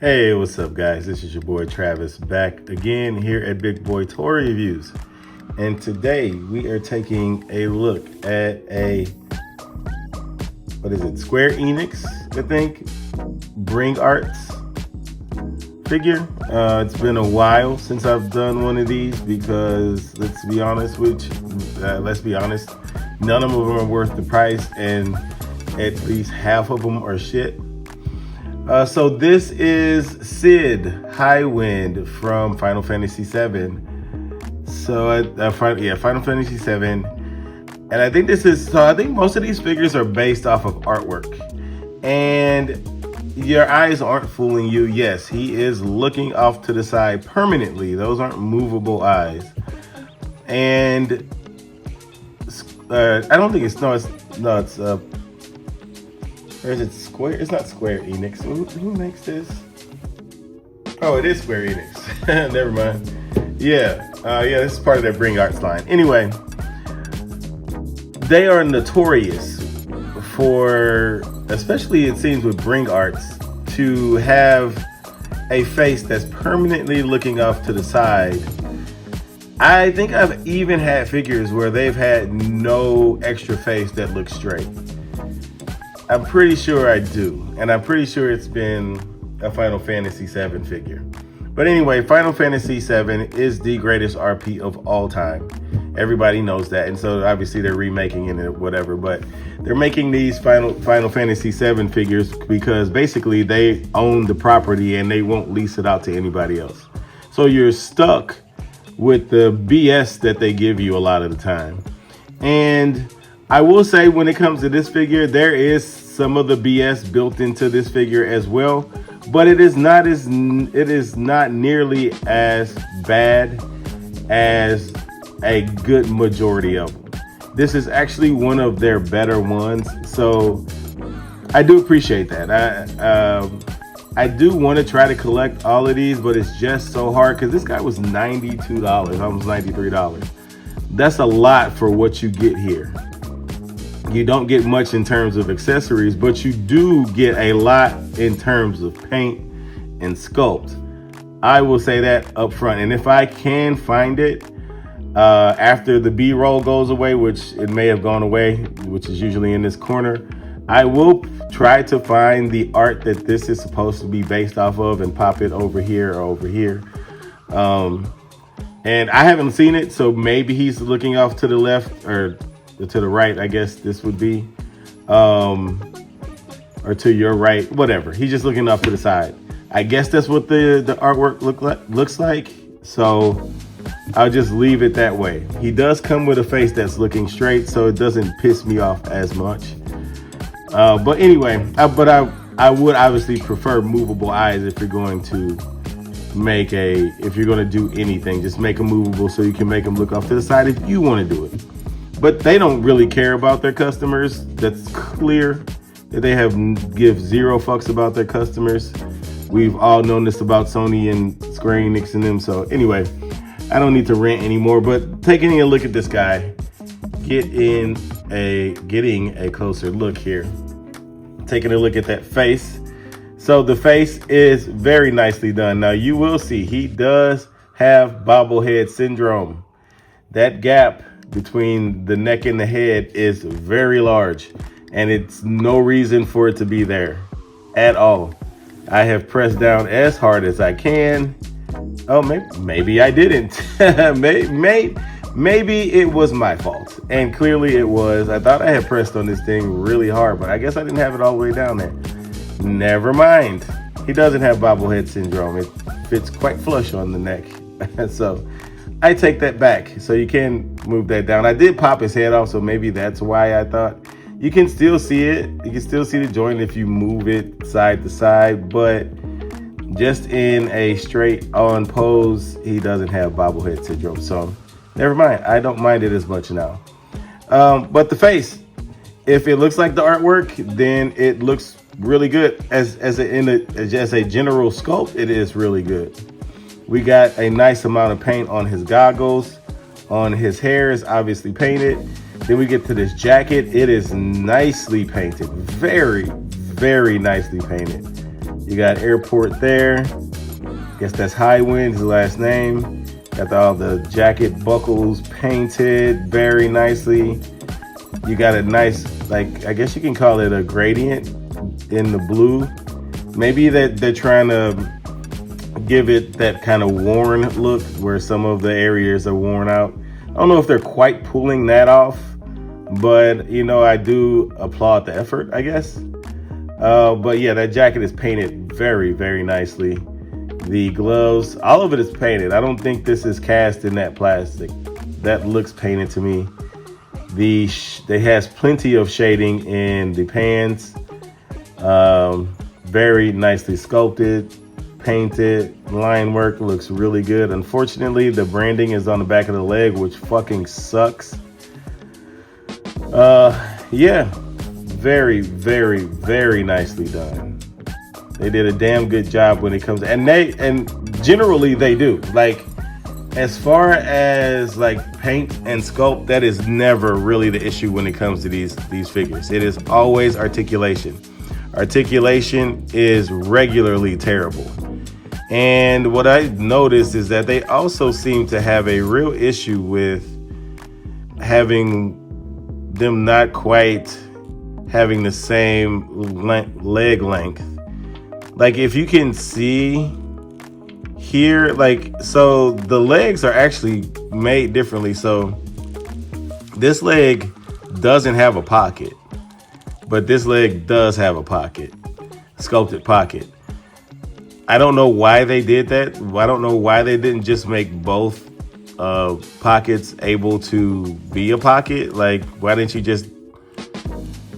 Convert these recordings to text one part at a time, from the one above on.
Hey, what's up, guys? This is your boy Travis back again here at Big Boy Toy Reviews. And today we are taking a look at Square Enix, I think, Bring Arts figure. It's been a while since I've done one of these because let's be honest, none of them are worth the price, and at least half of them are shit. So this is Sid HighWind from Final Fantasy VII. Final Fantasy VII, and I think I think most of these figures are based off of artwork, and your eyes aren't fooling you. Yes, he is looking off to the side permanently. Those aren't movable eyes, and I don't think it's or is it Square? It's not Square Enix. Who makes this? Oh, it is Square Enix. Never mind. Yeah, this is part of their Bring Arts line. Anyway, they are notorious for, especially it seems with Bring Arts, to have a face that's permanently looking off to the side. I think I've even had figures where they've had no extra face that looks straight. I'm pretty sure I do, and I'm pretty sure it's been a Final Fantasy VII figure. But anyway, Final Fantasy VII is the greatest RP of all time. Everybody knows that, and so obviously they're remaking it or whatever, but they're making these Final Fantasy VII figures because basically they own the property and they won't lease it out to anybody else. So you're stuck with the BS that they give you a lot of the time. And I will say, when it comes to this figure, there is some of the BS built into this figure as well, but it is not nearly as bad as a good majority of them. This is actually one of their better ones, so I do appreciate that. I do want to try to collect all of these, but it's just so hard because this guy was $92, almost $93. That's a lot for what you get here. You don't get much in terms of accessories, but you do get a lot in terms of paint and sculpt. I will say that up front. And if I can find it after the B-roll goes away, which it may have gone away, which is usually in this corner, I will try to find the art that this is supposed to be based off of and pop it over here or over here. And I haven't seen it, so maybe he's looking off to the left or to the right, I guess this would be, or to your right, whatever. He's just looking off to the side. I guess that's what the artwork looks like. So I'll just leave it that way. He does come with a face that's looking straight, so it doesn't piss me off as much. But anyway, I would obviously prefer movable eyes if you're going to do anything. Just make them movable so you can make them look off to the side if you want to do it. But they don't really care about their customers. That's clear. That they give zero fucks about their customers. We've all known this about Sony and Square Enix and them. So anyway, I don't need to rant anymore. But taking a look at this guy, getting a closer look here. Taking a look at that face. So the face is very nicely done. Now you will see he does have bobblehead syndrome. That gap between the neck and the head is very large, and it's no reason for it to be there at all. I have pressed down as hard as I can. Oh, maybe I didn't. Maybe it was my fault, and clearly it was. I thought I had pressed on this thing really hard, but I guess I didn't have it all the way down there. Never mind. He doesn't have bobblehead syndrome. It fits quite flush on the neck. So I take that back. So you can move that down. I did pop his head off, so maybe that's why I thought. You can still see it. You can still see the joint if you move it side to side, but just in a straight on pose, he doesn't have bobblehead syndrome. So never mind. I don't mind it as much now. But the face, if it looks like the artwork, then it looks really good. As a general sculpt, it is really good. We got a nice amount of paint on his goggles. On his hair is obviously painted. Then we get to this jacket. It is nicely painted. Very, very nicely painted. You got airport there. Guess that's HighWind, his last name. Got all the jacket buckles painted very nicely. You got a nice, like, I guess you can call it a gradient in the blue. Maybe that they're trying to give it that kind of worn look where some of the areas are worn out. I don't know if they're quite pulling that off, but you know, I do applaud the effort, I guess. But yeah, that jacket is painted very, very nicely. The gloves, all of it is painted. I don't think this is cast in that plastic. That looks painted to me. It has plenty of shading in the pants. Very nicely sculpted, painted. Line work looks really good. Unfortunately, the branding is on the back of the leg, which fucking sucks. Yeah, very, very, very nicely done. They did a damn good job when it comes to, and generally they do. Like, as far as like paint and sculpt, that is never really the issue when it comes to these figures. It is always articulation. Articulation is regularly terrible. And what I noticed is that they also seem to have a real issue with having them not quite having the same leg length. Like, if you can see here, like, so the legs are actually made differently. So this leg doesn't have a pocket, but this leg does have a pocket, sculpted pocket. I don't know why they did that. I don't know why they didn't just make both pockets able to be a pocket. Like, why didn't you just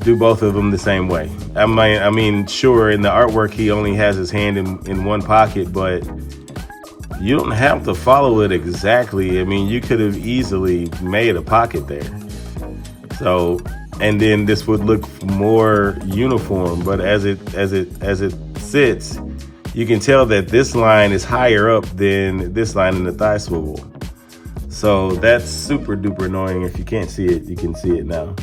do both of them the same way? I mean, sure, in the artwork, he only has his hand in one pocket, but you don't have to follow it exactly. I mean, you could have easily made a pocket there. So, and then this would look more uniform, but as it sits, you can tell that this line is higher up than this line in the thigh swivel. So that's super duper annoying. If you can't see it, you can see it now.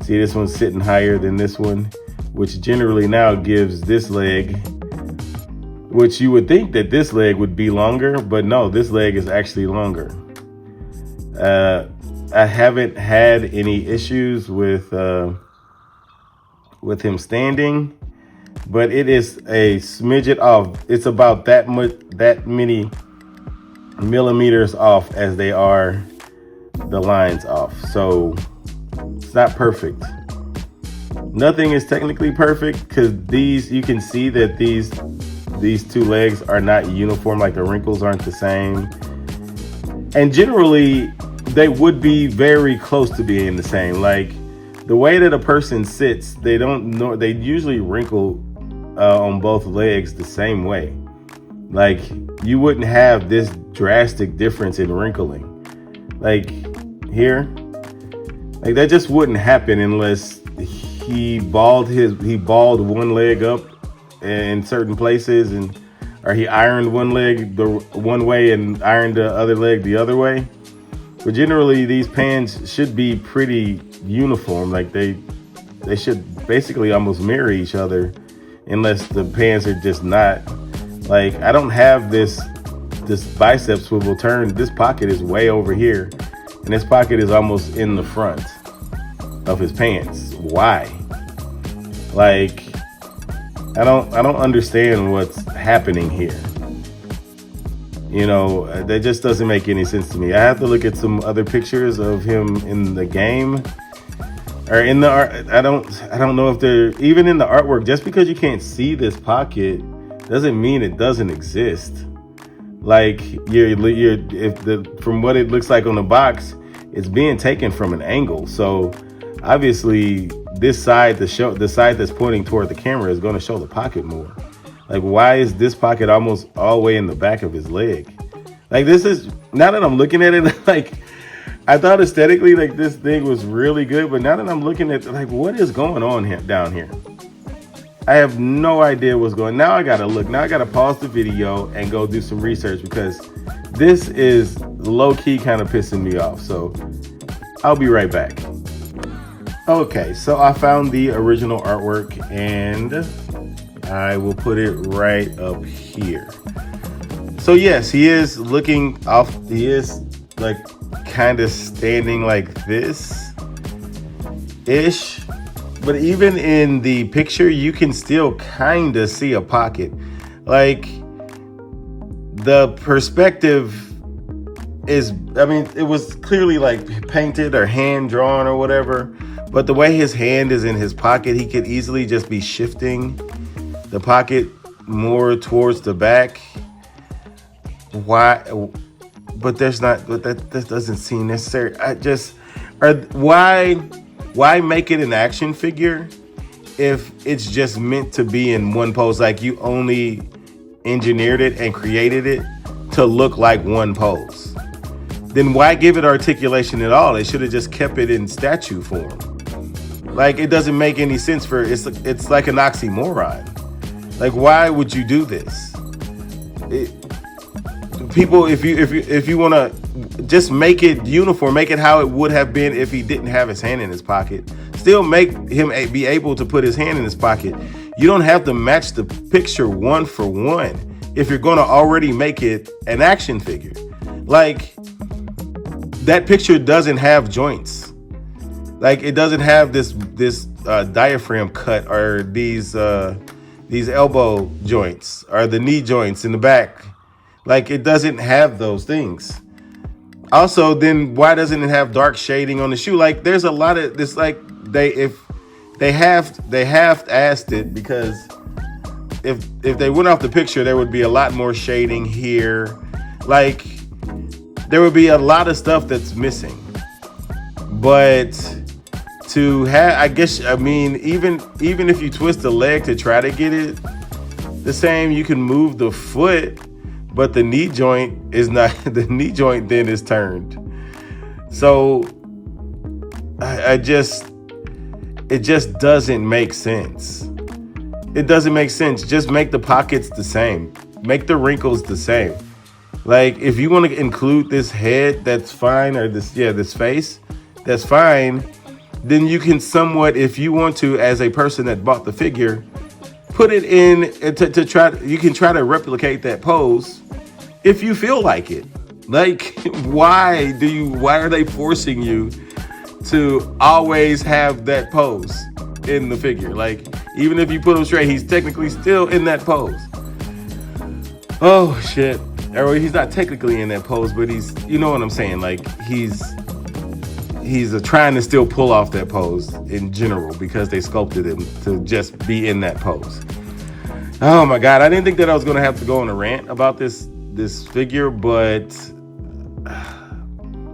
See, this one's sitting higher than this one, which generally now gives this leg, which you would think that this leg would be longer, but no, this leg is actually longer. I haven't had any issues with him standing, but it is a smidget off. It's about that many millimeters off as they are the lines off. So it's not perfect. Nothing is technically perfect because you can see that these two legs are not uniform, like the wrinkles aren't the same. And generally they would be very close to being the same. Like, the way that a person sits, they usually wrinkle on both legs the same way. Like, you wouldn't have this drastic difference in wrinkling. Like here, like that just wouldn't happen unless he balled one leg up in certain places, or he ironed one leg the one way and ironed the other leg the other way. But generally, these pants should be pretty uniform. Like, they should basically almost mirror each other, unless the pants are just not. Like, I don't have this bicep swivel turned. This pocket is way over here, and this pocket is almost in the front of his pants. Why? Like, I don't understand what's happening here. You know, that just doesn't make any sense to me. I have to look at some other pictures of him in the game or in the art. I don't know if they're even in the artwork. Just because you can't see this pocket doesn't mean it doesn't exist. Like, from what it looks like on the box, it's being taken from an angle. So obviously this side, the side that's pointing toward the camera, is going to show the pocket more. Like, why is this pocket almost all the way in the back of his leg? Like, this is, now that I'm looking at it, like, I thought aesthetically, like, this thing was really good, but now that I'm looking at, like, what is going on here, down here? I have no idea what's going on. Now I gotta look. Now I gotta pause the video and go do some research, because this is low-key kind of pissing me off. So I'll be right back. Okay, so I found the original artwork, and I will put it right up here. So yes, he is looking off. He is like kind of standing like this ish. But even in the picture, you can still kind of see a pocket. Like the perspective is, I mean, it was clearly like painted or hand drawn or whatever. But the way his hand is in his pocket, he could easily just be shifting the pocket more towards the back. Why? But there's not. But that doesn't seem necessary. Why make it an action figure if it's just meant to be in one pose? Like you only engineered it and created it to look like one pose. Then why give it articulation at all? They should have just kept it in statue form. Like it doesn't make any sense for it's like an oxymoron. Like why would you do this? People, if you want to just make it uniform, make it how it would have been if he didn't have his hand in his pocket. Still make him be able to put his hand in his pocket. You don't have to match the picture one for one if you're going to already make it an action figure. Like that picture doesn't have joints. Like it doesn't have this diaphragm cut or these elbow joints or the knee joints in the back. Like it doesn't have those things. Also, then why doesn't it have dark shading on the shoe? Like there's a lot of this. Like they have asked it because if they went off the picture, there would be a lot more shading here. Like there would be a lot of stuff that's missing. But to have, I guess, I mean, even if you twist the leg to try to get it the same, you can move the foot. But the knee joint is not, the knee joint then is turned. So it just doesn't make sense. It doesn't make sense. Just make the pockets the same. Make the wrinkles the same. Like if you want to include this head, that's fine. Or this face, that's fine. Then you can somewhat, if you want to, as a person that bought the figure, put it in to try. You can try to replicate that pose if you feel like it. Like, why are they forcing you to always have that pose in the figure? Like, even if you put him straight, he's technically still in that pose. Oh shit. Or he's not technically in that pose, but he's, you know what I'm saying? Like he's trying to still pull off that pose in general because they sculpted him to just be in that pose. Oh my God. I didn't think that I was going to have to go on a rant about this figure, but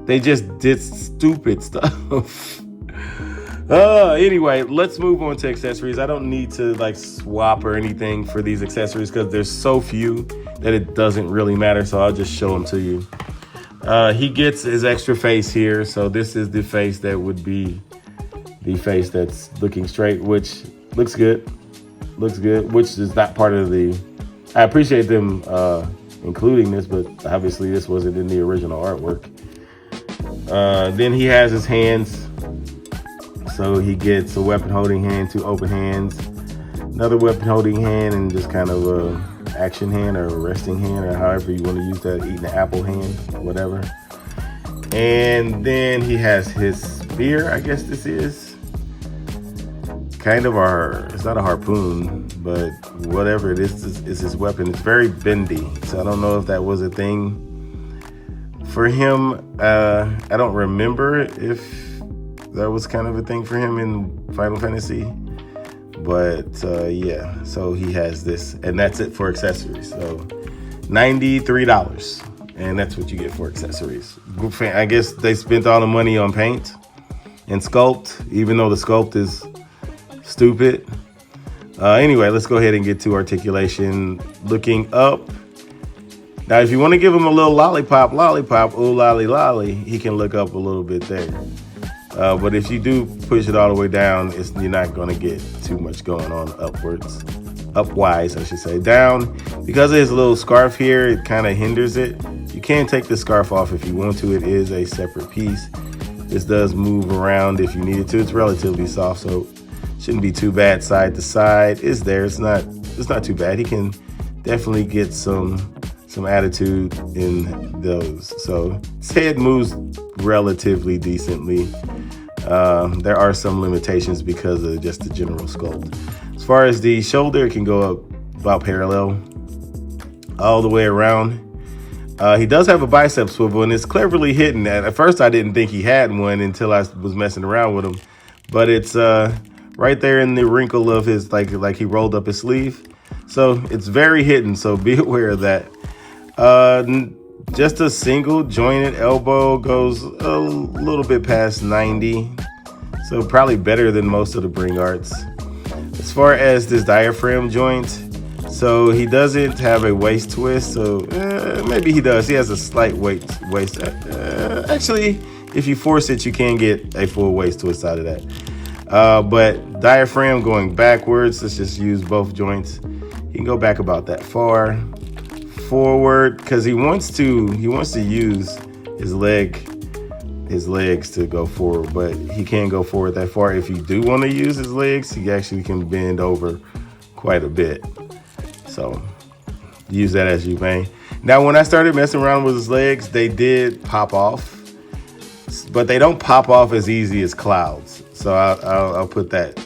they just did stupid stuff. Anyway, let's move on to accessories. I don't need to like swap or anything for these accessories because there's so few that it doesn't really matter. So I'll just show them to you. He gets his extra face here. So this is the face that would be the face that's looking straight, which looks good, which is not part of the, I appreciate them including this, but obviously this wasn't in the original artwork. Then he has his hands. So he gets a weapon holding hand, 2 open hands, another weapon holding hand, and just kind of a action hand or a resting hand, or however you want to use that, eating an apple hand, whatever. And then he has his spear, I guess this is. Kind of it's not a harpoon, but whatever it is his weapon. It's very bendy, so I don't know if that was a thing for him. I don't remember if that was kind of a thing for him in Final Fantasy, but yeah, so he has this, and that's it for accessories. So $93, and that's what you get for accessories. I guess they spent all the money on paint and sculpt, even though the sculpt is stupid. Anyway, let's go ahead and get to articulation. Looking up. Now, if you want to give him a little lollipop, ooh, lolly, lolly, he can look up a little bit there. But if you do push it all the way down, you're not going to get too much going on upwise, I should say. Down, because of his little scarf here, it kind of hinders it. You can take the scarf off if you want to. It is a separate piece. This does move around if you need it to. It's relatively soft, so shouldn't be too bad. Side to side is there. It's not it's not too bad. He can definitely get some attitude in those. So his head moves relatively decently. There are some limitations because of just the general sculpt. As far as the shoulder, it can go up about parallel all the way around. He does have a bicep swivel, and it's cleverly hidden. At first, I didn't think he had one until I was messing around with him, but it's right there in the wrinkle of his, like he rolled up his sleeve. So it's very hidden, so be aware of that. Just a single jointed elbow goes a little bit past 90, so probably better than most of the Bring Arts. As far as this diaphragm joint, so he doesn't have a waist twist, so maybe he does. He has a slight waist. Actually, if you force it, you can get a full waist twist out of that. But diaphragm going backwards, let's just use both joints. He can go back about that far. Forward, because he wants to use his legs to go forward, but he can't go forward that far. If you do want to use his legs, he actually can bend over quite a bit. So use that as you may. Now, when I started messing around with his legs, they did pop off, but they don't pop off as easy as Cloud's. So I'll put that.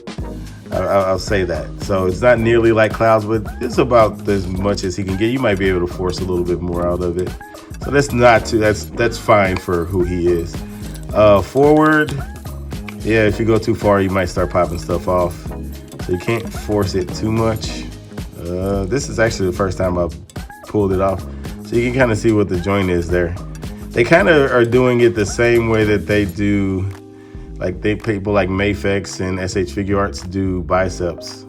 I'll say that. So it's not nearly like Cloud's, but it's about as much as he can get. You might be able to force a little bit more out of it. So that's not too. That's fine for who he is. Forward, yeah. If you go too far, you might start popping stuff off. So you can't force it too much. This is actually the first time I've pulled it off, so you can kind of see what the joint is there. They kind of are doing it the same way that they do. Like people like Mafex and SH Figure Arts do biceps,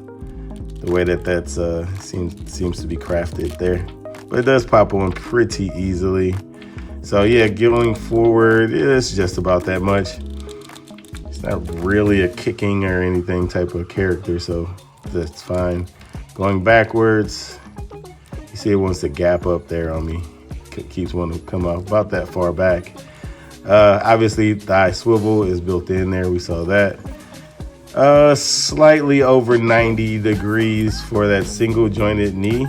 the way that's seems to be crafted there. But it does pop on pretty easily. So yeah, going forward, it's just about that much. It's not really a kicking or anything type of character, so that's fine. Going backwards, you see it wants to gap up there on me. It keeps wanting to come up about that far back. Obviously, thigh swivel is built in there. We saw that. Slightly over 90 degrees for that single jointed knee.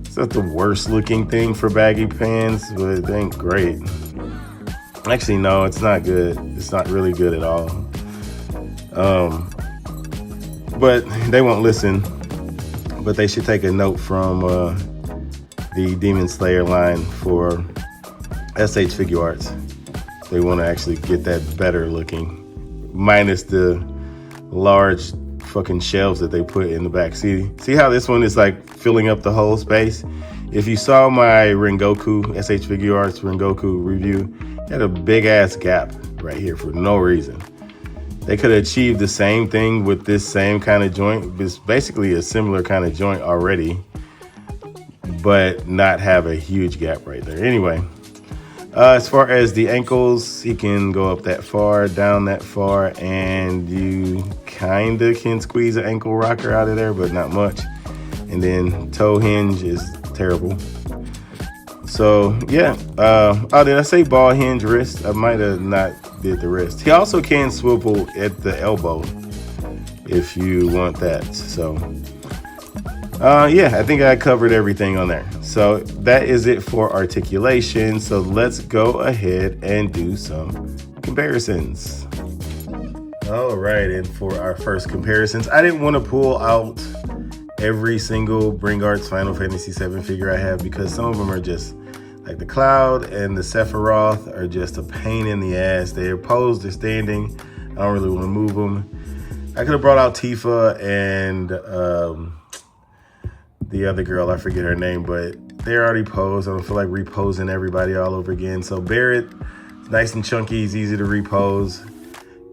It's not the worst looking thing for baggy pants, but it ain't great. Actually, no, it's not good. It's not really good at all. But they won't listen. But they should take a note from the Demon Slayer line for SH Figure Arts. They want to actually get that better looking, minus the large fucking shelves that they put in the back. See how this one is like filling up the whole space? If you saw my Rengoku, SH Figure Arts Rengoku review, it had a big ass gap right here for no reason. They could have achieved the same thing with this same kind of joint. It's basically a similar kind of joint already, but not have a huge gap right there. Anyway, as far as the ankles, he can go up that far, down that far, and you kind of can squeeze an ankle rocker out of there, but not much. And then toe hinge is terrible. So yeah, oh, did I say ball hinge wrist? I might have not did the wrist. He also can swivel at the elbow if you want that. So yeah, I think I covered everything on there. So that is it for articulation. So let's go ahead and do some comparisons. All right, and for our first comparisons, I didn't want to pull out every single Bring Arts Final Fantasy VII figure I have because some of them are just like the Cloud and the Sephiroth are just a pain in the ass. They're posed, they're standing. I don't really want to move them. I could have brought out Tifa and the other girl, I forget her name, but they're already posed. I don't feel like reposing everybody all over again. So Barrett, nice and chunky, he's easy to repose.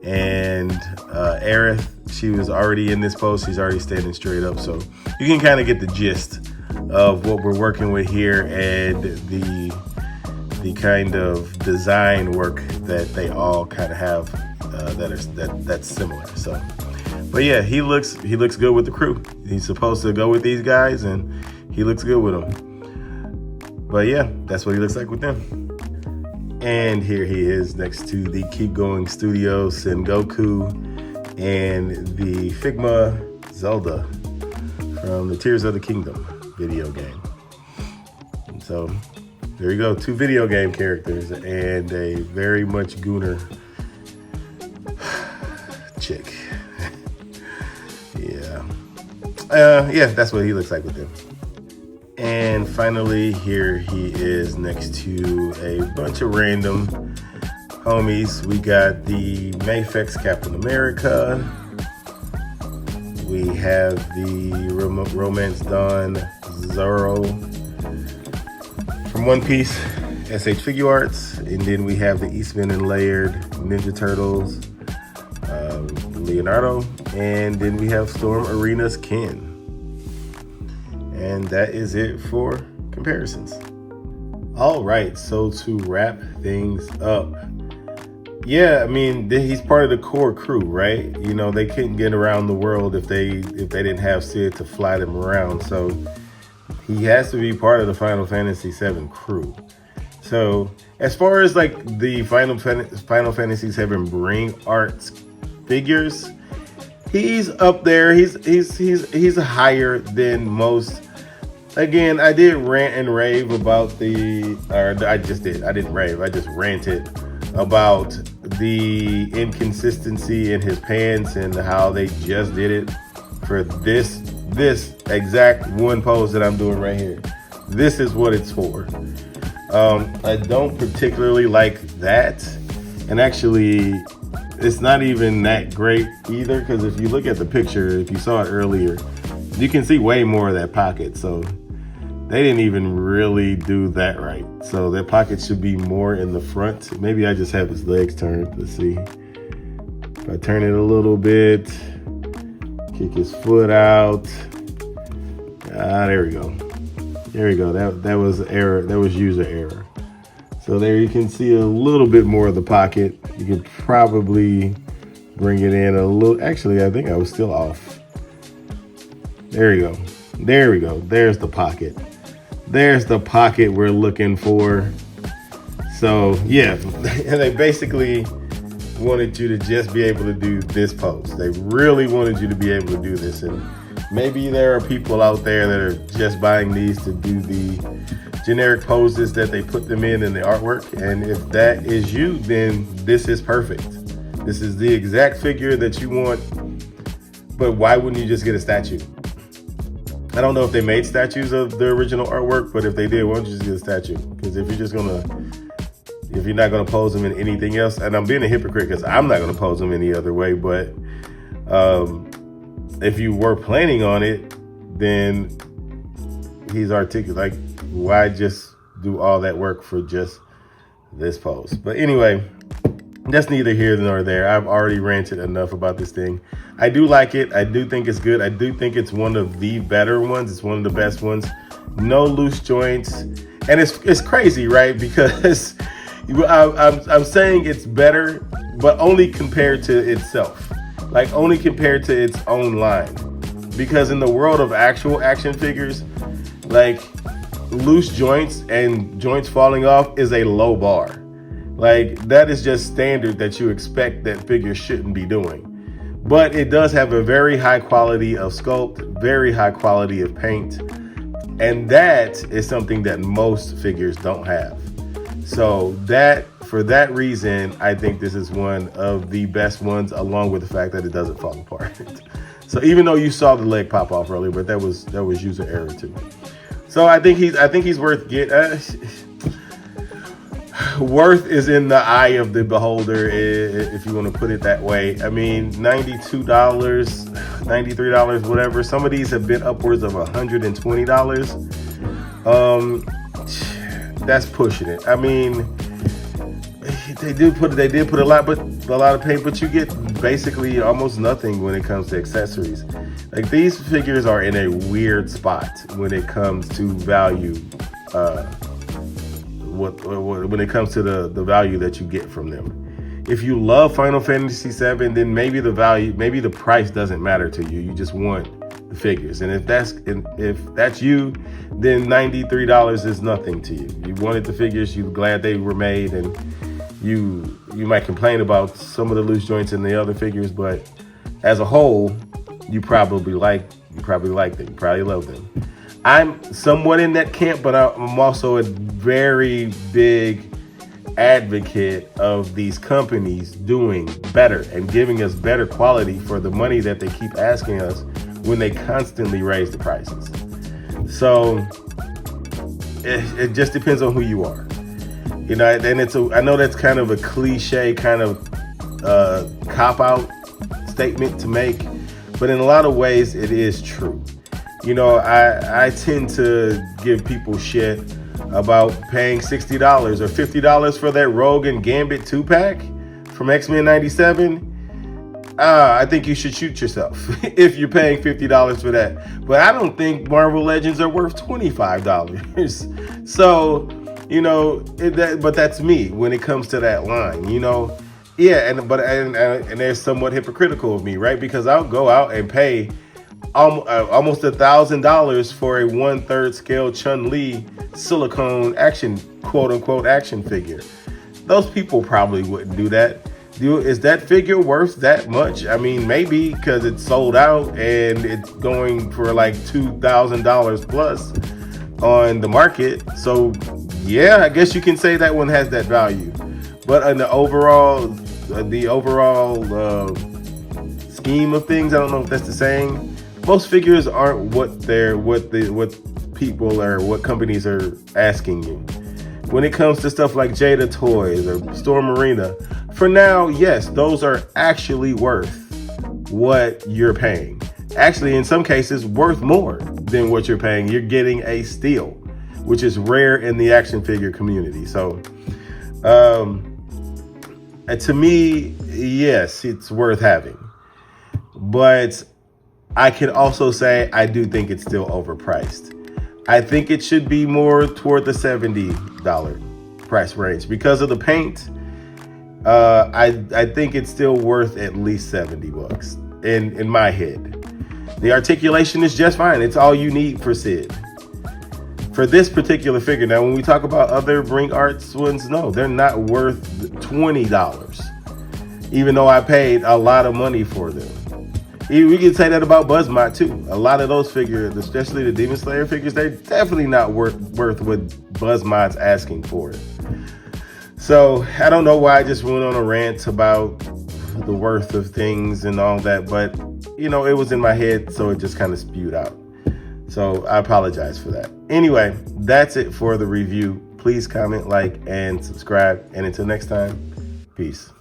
And Aerith, she was already in this pose. She's already standing straight up. So you can kind of get the gist of what we're working with here and the kind of design work that they all kind of have that's similar. So, but yeah, he looks good with the crew. He's supposed to go with these guys, and he looks good with them. But yeah, that's what he looks like with them. And here he is next to the Keep Going Studios Sengoku and the Figma Zelda. from the Tears of the Kingdom video game. And so there you go, 2 video game characters and a very much gooner chick. Yeah, that's what he looks like with them. And finally, here he is next to a bunch of random homies. We got the Mayfex Captain America. We have the Romance Dawn Zoro from One Piece SH Figure Arts. And then we have the Eastman and Layered Ninja Turtles, Leonardo. And then we have Storm Arena's Ken. And that is it for comparisons. All right, so to wrap things up, yeah, I mean, he's part of the core crew, right? You know, they couldn't get around the world if they didn't have Sid to fly them around. So he has to be part of the Final Fantasy VII crew. So as far as like the Final Fantasy VII Bring Arts figures, he's up there. He's higher than most. Again, I did rant and rave about I didn't rave. I just ranted about the inconsistency in his pants and how they just did it for this exact one pose that I'm doing right here. This is what it's for. I don't particularly like that. And actually, it's not even that great either, because if you look at the picture, if you saw it earlier, you can see way more of that pocket. So they didn't even really do that right. So that pocket should be more in the front. Maybe I just have his legs turned. Let's see. If I turn it a little bit, kick his foot out. There we go. There we go. That was error. That was user error. So there you can see a little bit more of the pocket. You could probably bring it in a little. Actually, I think I was still off. There you go. There we go. There's the pocket. There's the pocket we're looking for. So yeah, they basically wanted you to just be able to do this pose. They really wanted you to be able to do this. And maybe there are people out there that are just buying these to do the generic poses that they put them in the artwork. And if that is you, then this is perfect. This is the exact figure that you want. But why wouldn't you just get a statue? I don't know if they made statues of the original artwork, but if they did, why don't you just get a statue? Because if you're not gonna pose them in anything else, and I'm being a hypocrite because I'm not gonna pose them any other way, but if you were planning on it, then he's articulate. Like, why just do all that work for just this pose? But anyway, that's neither here nor there. I've already ranted enough about this thing. I do like it. I do think it's good. I do think it's one of the better ones. It's one of the best ones. No loose joints. And it's crazy, right? Because I'm saying it's better, but only compared to itself. Like, only compared to its own line. Because in the world of actual action figures, like, loose joints and joints falling off is a low bar. Like, that is just standard that you expect that figure shouldn't be doing. But it does have a very high quality of sculpt, very high quality of paint. And that is something that most figures don't have. So for that reason, I think this is one of the best ones, along with the fact that it doesn't fall apart. So even though you saw the leg pop off earlier, but that was user error too. So I think he's worth worth is in the eye of the beholder, if you want to put it that way. I mean, $92, $93, whatever. Some of these have been upwards of $120. That's pushing it. I mean, they did put a lot of paint, but you get basically almost nothing when it comes to accessories. Like, these figures are in a weird spot when it comes to value. When it comes to the value that you get from them. If you love Final Fantasy VII, then maybe the price doesn't matter to you. You just want the figures. And if that's you, then $93 is nothing to you. You wanted the figures, you're glad they were made, and you might complain about some of the loose joints in the other figures, but as a whole, you probably like You probably like them. You probably love them. I'm somewhat in that camp, but I'm also a very big advocate of these companies doing better and giving us better quality for the money that they keep asking us when they constantly raise the prices. So it just depends on who you are. You know, and I know that's kind of a cliche kind of cop-out statement to make, but in a lot of ways it is true. You know, I tend to give people shit about paying $60 or $50 for that Rogue and Gambit 2-pack from X-Men 97. I think you should shoot yourself if you're paying $50 for that. But I don't think Marvel Legends are worth $25. So, you know, but that's me when it comes to that line, you know. Yeah, and they're somewhat hypocritical of me, right? Because I'll go out and pay almost $1,000 for a 1/3 scale Chun-Li silicone action, quote unquote, action figure. Those people probably wouldn't do that. Is that figure worth that much? I mean, maybe because it's sold out and it's going for like $2,000 plus on the market. So yeah, I guess you can say that one has that value. But in the overall scheme of things, I don't know if that's the saying. Most figures aren't what people or what companies are asking you. When it comes to stuff like Jada Toys or Storm Arena, for now, yes, those are actually worth what you're paying. Actually, in some cases, worth more than what you're paying. You're getting a steal, which is rare in the action figure community. So, to me, yes, it's worth having. But I can also say I do think it's still overpriced. I think it should be more toward the $70 price range because of the paint. I think it's still worth at least $70 in my head. The articulation is just fine. It's all you need for Sid. For this particular figure, now when we talk about other Bring Arts ones, no, they're not worth $20. Even though I paid a lot of money for them. We can say that about Buzzmot too. A lot of those figures, especially the Demon Slayer figures, they're definitely not worth what Buzzmot's asking for it. So I don't know why I just went on a rant about the worth of things and all that, but you know, it was in my head, so it just kind of spewed out. So I apologize for that. Anyway, that's it for the review. Please comment, like, and subscribe. And until next time, peace.